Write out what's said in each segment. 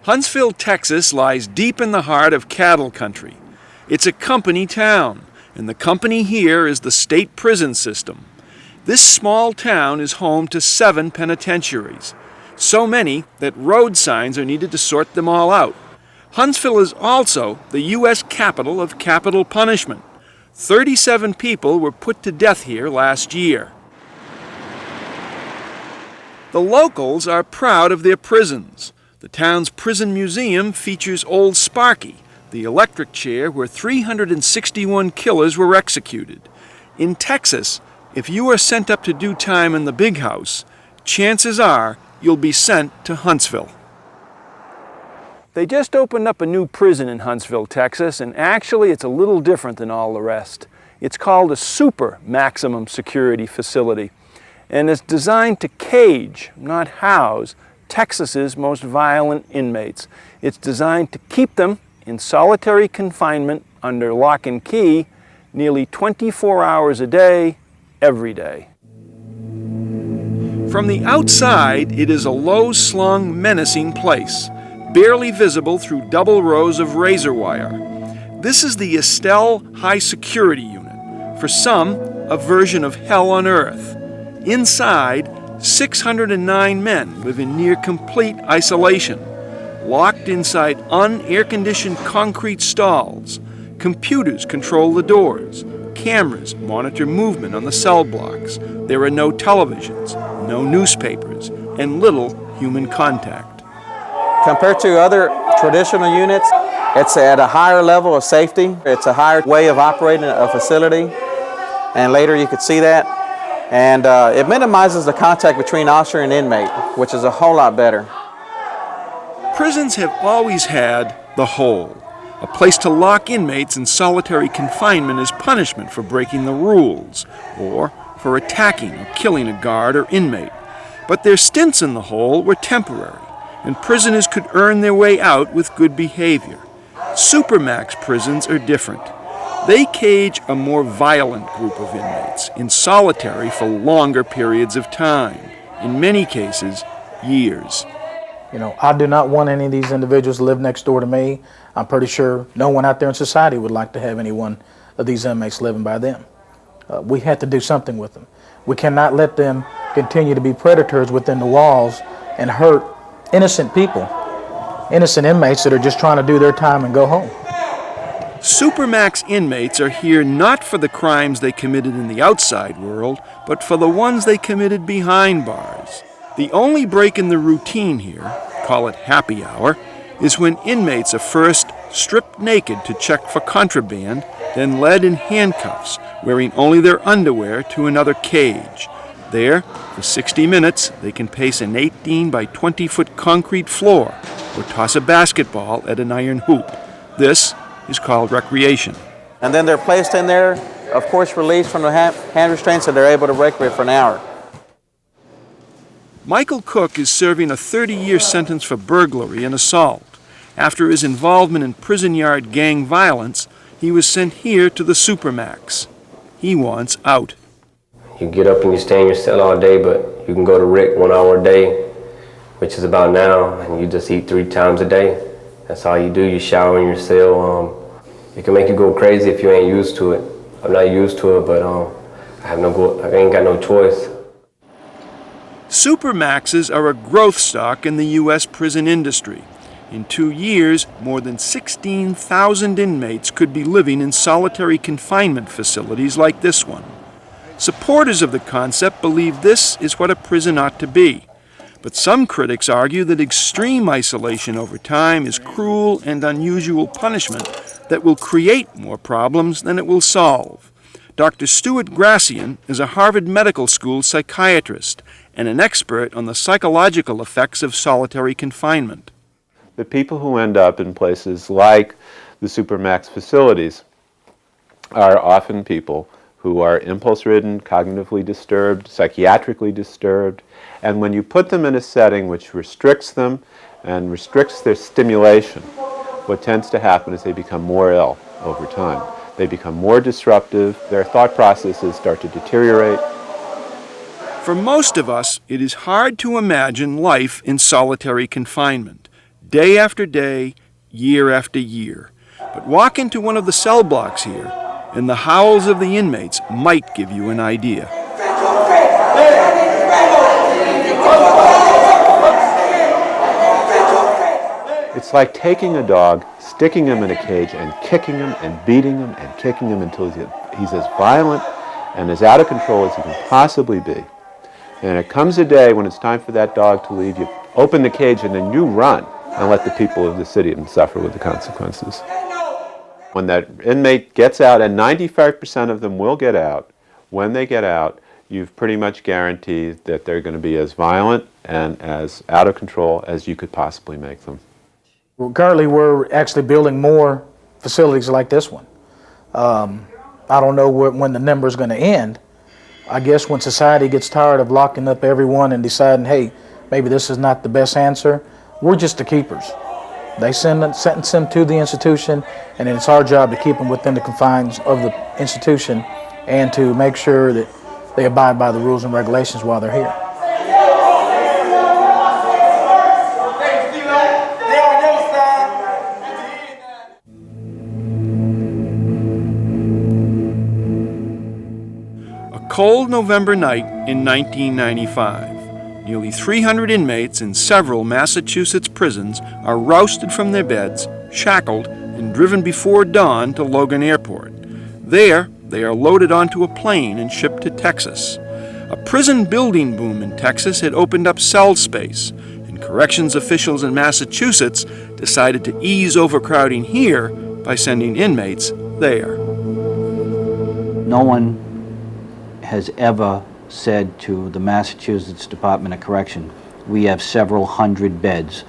Huntsville, Texas lies deep in the heart of cattle country. It's a company town, and the company here is the state prison system. This small town is home to 7 penitentiaries, so many that road signs are needed to sort them all out. Huntsville is also the U.S. capital of capital punishment. 37 people were put to death here last year. The locals are proud of their prisons. The town's prison museum features Old Sparky, the electric chair where 361 killers were executed. In Texas, if you are sent up to do time in the big house, chances are you'll be sent to Huntsville. They just opened up a new prison in Huntsville, Texas, and actually it's a little different than all the rest. It's called a super maximum security facility, and it's designed to cage, not house, Texas's most violent inmates. It's designed to keep them in solitary confinement under lock and key nearly 24 hours a day, every day. From the outside, it is a low-slung, menacing place, barely visible through double rows of razor wire. This is the Estelle High Security Unit, for some, a version of hell on earth. Inside, 609 men live in near complete isolation, locked inside un-air-conditioned concrete stalls. Computers control the doors. Cameras monitor movement on the cell blocks. There are no televisions, no newspapers, and little human contact. Compared to other traditional units, it's at a higher level of safety. It's a higher way of operating a facility, and later you could see that. And it minimizes the contact between officer and inmate, which is a whole lot better. Prisons have always had the hole, a place to lock inmates in solitary confinement as punishment for breaking the rules, or for attacking or killing a guard or inmate. But their stints in the hole were temporary, and prisoners could earn their way out with good behavior. Supermax prisons are different. They cage a more violent group of inmates in solitary for longer periods of time, in many cases, years. You know, I do not want any of these individuals to live next door to me. I'm pretty sure no one out there in society would like to have any one of these inmates living by them. We have to do something with them. We cannot let them continue to be predators within the walls and hurt innocent people, innocent inmates that are just trying to do their time and go home. Supermax inmates are here not for the crimes they committed in the outside world, but for the ones they committed behind bars. The only break in the routine here, call it happy hour, is when inmates are first stripped naked to check for contraband, then led in handcuffs, wearing only their underwear, to another cage. There, for 60 minutes, they can pace an 18 by 20-foot concrete floor or toss a basketball at an iron hoop. This is called recreation. And then they're placed in there, of course released from the hand restraints, so they're able to recreate for an hour. Michael Cook is serving a 30-year sentence for burglary and assault. After his involvement in prison yard gang violence, he was sent here to the Supermax. He wants out. You get up and you stay in your cell all day, but you can go to RIC 1 hour a day, which is about now, and you just eat 3 times a day. That's all you do. You shower in your cell. It can make you go crazy if you ain't used to it. I'm not used to it, but I ain't got no choice. Supermaxes are a growth stock in the U.S. prison industry. In 2 years, more than 16,000 inmates could be living in solitary confinement facilities like this one. Supporters of the concept believe this is what a prison ought to be. But some critics argue that extreme isolation over time is cruel and unusual punishment that will create more problems than it will solve. Dr. Stuart Gracian is a Harvard Medical School psychiatrist and an expert on the psychological effects of solitary confinement. The people who end up in places like the Supermax facilities are often people who are impulse-ridden, cognitively disturbed, psychiatrically disturbed, and when you put them in a setting which restricts them and restricts their stimulation, what tends to happen is they become more ill over time. They become more disruptive, their thought processes start to deteriorate. For most of us, it is hard to imagine life in solitary confinement. day after day, year after year. But walk into one of the cell blocks here, and the howls of the inmates might give you an idea. It's like taking a dog, sticking him in a cage, and kicking him and beating him and kicking him until he's as violent and as out of control as he can possibly be. And it comes a day when it's time for that dog to leave. You open the cage and then you run and let the people of the city suffer with the consequences. When that inmate gets out, and 95% of them will get out, when they get out, you've pretty much guaranteed that they're going to be as violent and as out of control as you could possibly make them. Well, currently we're actually building more facilities like this one. I don't know when the number's going to end. I guess when society gets tired of locking up everyone and deciding, hey, maybe this is not the best answer, we're just the keepers. They sentence them to the institution, and then it's our job to keep them within the confines of the institution and to make sure that they abide by the rules and regulations while they're here. Cold November night in 1995. Nearly 300 inmates in several Massachusetts prisons are rousted from their beds, shackled, and driven before dawn to Logan Airport. There, they are loaded onto a plane and shipped to Texas. A prison building boom in Texas had opened up cell space, and corrections officials in Massachusetts decided to ease overcrowding here by sending inmates there. No one has ever said to the Massachusetts Department of Correction, we have several hundred beds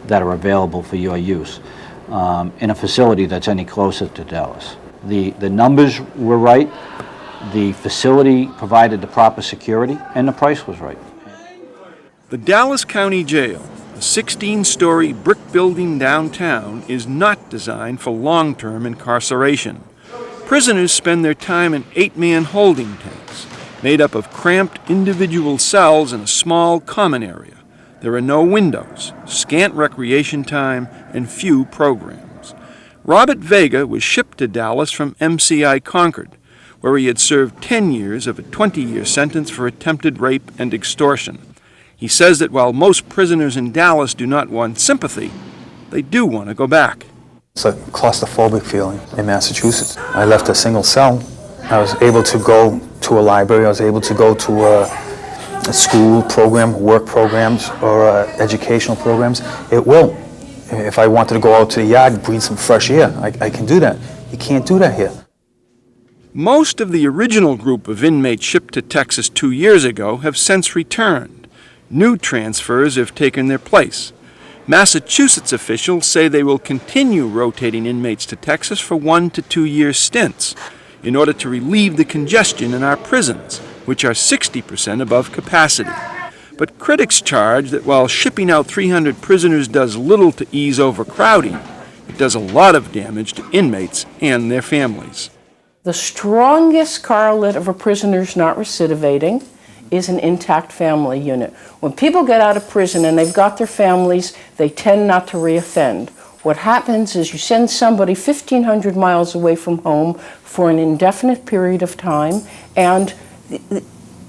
that are available for your use in a facility that's any closer to Dallas. The numbers were right, the facility provided the proper security, and the price was right. The Dallas County Jail, a 16-story brick building downtown, is not designed for long-term incarceration. Prisoners spend their time in 8-man holding tanks, made up of cramped individual cells in a small common area. There are no windows, scant recreation time, and few programs. Robert Vega was shipped to Dallas from MCI Concord, where he had served 10 years of a 20-year sentence for attempted rape and extortion. He says that while most prisoners in Dallas do not want sympathy, they do want to go back. It's a claustrophobic feeling in Massachusetts. I left a single cell. I was able to go to a library. I was able to go to a school program, work programs, or educational programs. It will. If I wanted to go out to the yard, breathe some fresh air, I can do that. You can't do that here. Most of the original group of inmates shipped to Texas 2 years ago have since returned. New transfers have taken their place. Massachusetts officials say they will continue rotating inmates to Texas for 1 to 2 year stints in order to relieve the congestion in our prisons, which are 60% above capacity. But critics charge that while shipping out 300 prisoners does little to ease overcrowding, it does a lot of damage to inmates and their families. The strongest correlate of a prisoner's not recidivating is an intact family unit. When people get out of prison and they've got their families, they tend not to reoffend. What happens is you send somebody 1,500 miles away from home for an indefinite period of time, and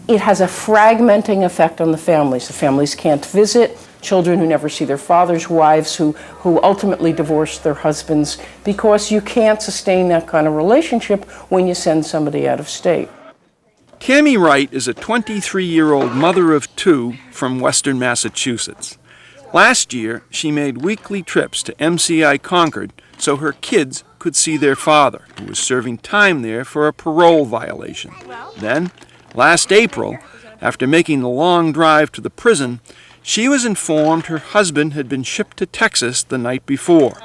it has a fragmenting effect on the families. The families can't visit, children who never see their fathers, wives who ultimately divorce their husbands, because you can't sustain that kind of relationship when you send somebody out of state. Tammy Wright is a 23-year-old mother of 2 from western Massachusetts. Last year, she made weekly trips to MCI Concord so her kids could see their father, who was serving time there for a parole violation. Then, last April, after making the long drive to the prison, she was informed her husband had been shipped to Texas the night before.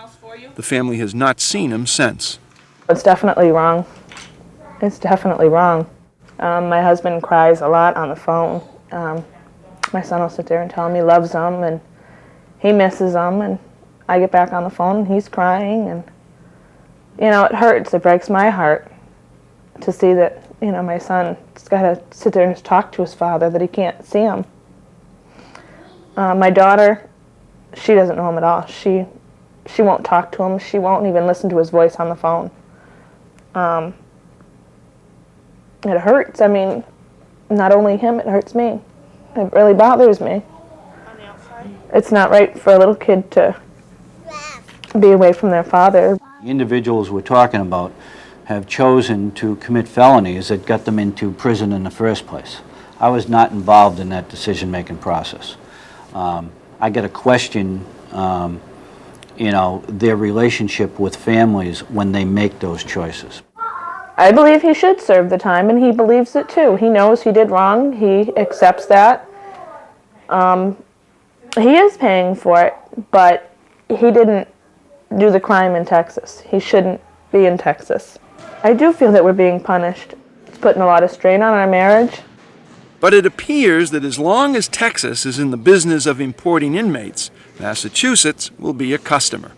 The family has not seen him since. It's definitely wrong. It's definitely wrong. My husband cries a lot on the phone. My son will sit there and tell him he loves them and he misses them, and I get back on the phone and he's crying, and it hurts. It breaks my heart to see that my son's got to sit there and just talk to his father, that he can't see him. My daughter she doesn't know him at all. She won't talk to him. She won't even listen to his voice on the phone. It hurts. I mean, not only him, it hurts me. It really bothers me. It's not right for a little kid to be away from their father. The individuals we're talking about have chosen to commit felonies that got them into prison in the first place. I was not involved in that decision-making process. I get a question, their relationship with families when they make those choices. I believe he should serve the time, and he believes it too. He knows he did wrong. He accepts that. He is paying for it, but he didn't do the crime in Texas. He shouldn't be in Texas. I do feel that we're being punished. It's putting a lot of strain on our marriage. But it appears that as long as Texas is in the business of importing inmates, Massachusetts will be a customer.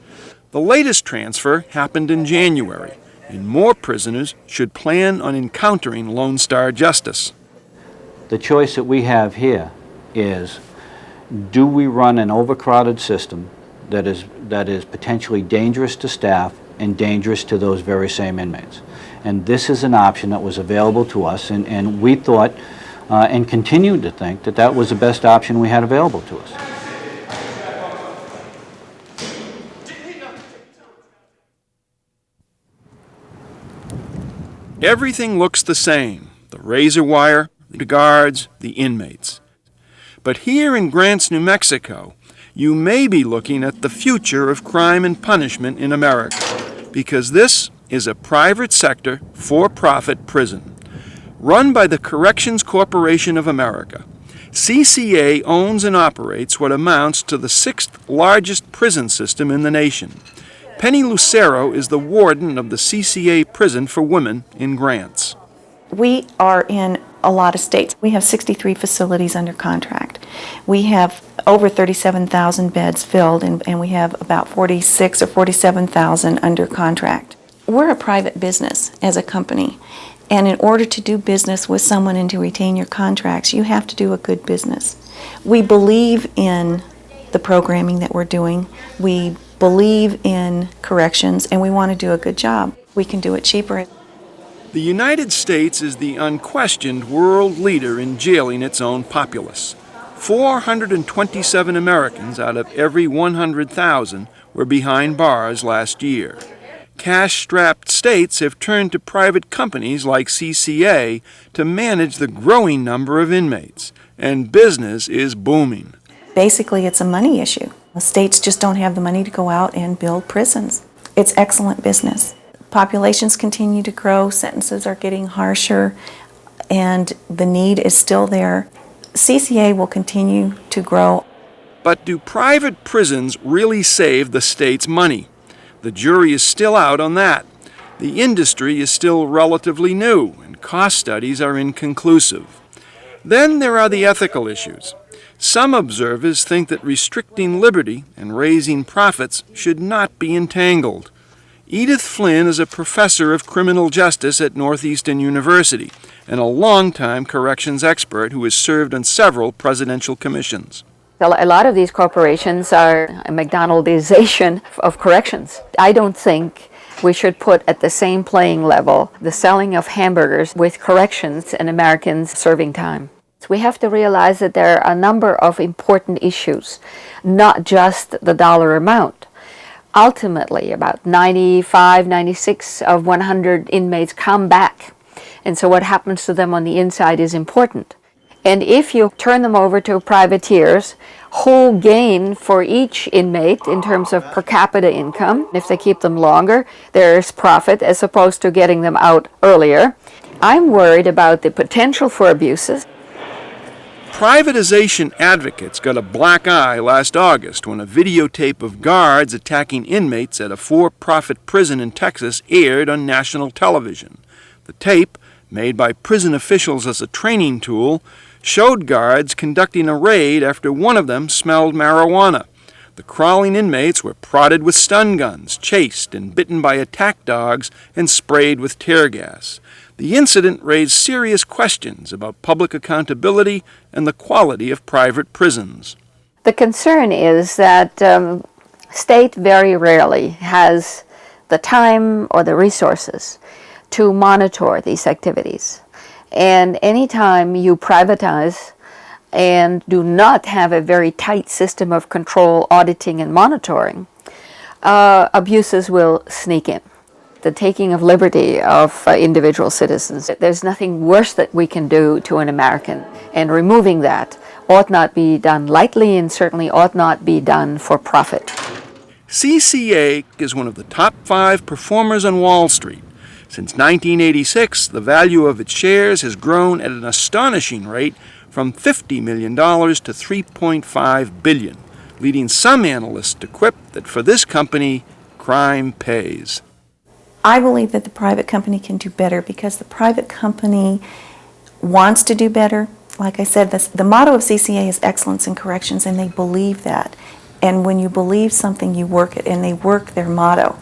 The latest transfer happened in January, and more prisoners should plan on encountering Lone Star Justice. The choice that we have here is, do we run an overcrowded system that is potentially dangerous to staff and dangerous to those very same inmates? And this is an option that was available to us, and we thought and continued to think that that was the best option we had available to us. Everything looks the same: the razor wire, the guards, the inmates. But here in Grants, New Mexico, you may be looking at the future of crime and punishment in America, because this is a private sector, for-profit prison, run by the Corrections Corporation of America. CCA owns and operates what amounts to the 6th largest prison system in the nation. Penny Lucero is the warden of the CCA prison for women in Grants. We are in a lot of states. We have 63 facilities under contract. We have over 37,000 beds filled, and we have about 46 or 47,000 under contract. We're a private business as a company, and in order to do business with someone and to retain your contracts, you have to do a good business. We believe in the programming that we're doing. We believe in corrections, and we want to do a good job. We can do it cheaper. The United States is the unquestioned world leader in jailing its own populace. 427 Americans out of every 100,000 were behind bars last year. Cash-strapped states have turned to private companies like CCA to manage the growing number of inmates, and business is booming. Basically, it's a money issue. The states just don't have the money to go out and build prisons. It's excellent business. Populations continue to grow, sentences are getting harsher, and the need is still there. CCA will continue to grow. But do private prisons really save the state's money? The jury is still out on that. The industry is still relatively new, and cost studies are inconclusive. Then there are the ethical issues. Some observers think that restricting liberty and raising profits should not be entangled. Edith Flynn is a professor of criminal justice at Northeastern University and a longtime corrections expert who has served on several presidential commissions. A lot of these corporations are a McDonaldization of corrections. I don't think we should put at the same playing level the selling of hamburgers with corrections and Americans serving time. We have to realize that there are a number of important issues, not just the dollar amount. Ultimately, about 95, 96 of 100 inmates come back. And so what happens to them on the inside is important. And if you turn them over to privateers who gain for each inmate in terms of per capita income, if they keep them longer, there's profit as opposed to getting them out earlier. I'm worried about the potential for abuses. Privatization advocates got a black eye last August when a videotape of guards attacking inmates at a for-profit prison in Texas aired on national television. The tape, made by prison officials as a training tool, showed guards conducting a raid after one of them smelled marijuana. The crawling inmates were prodded with stun guns, chased and bitten by attack dogs, and sprayed with tear gas. The incident raised serious questions about public accountability and the quality of private prisons. The concern is that state very rarely has the time or the resources to monitor these activities. And anytime you privatize and do not have a very tight system of control, auditing, and monitoring, abuses will sneak in. The taking of liberty of individual citizens. There's nothing worse that we can do to an American, and removing that ought not be done lightly and certainly ought not be done for profit. CCA is one of the top 5 performers on Wall Street. Since 1986, the value of its shares has grown at an astonishing rate from $50 million to $3.5 billion, leading some analysts to quip that for this company, crime pays. I believe that the private company can do better because the private company wants to do better. Like I said, the motto of CCA is excellence in corrections, and they believe that. And when you believe something, you work it, and they work their motto.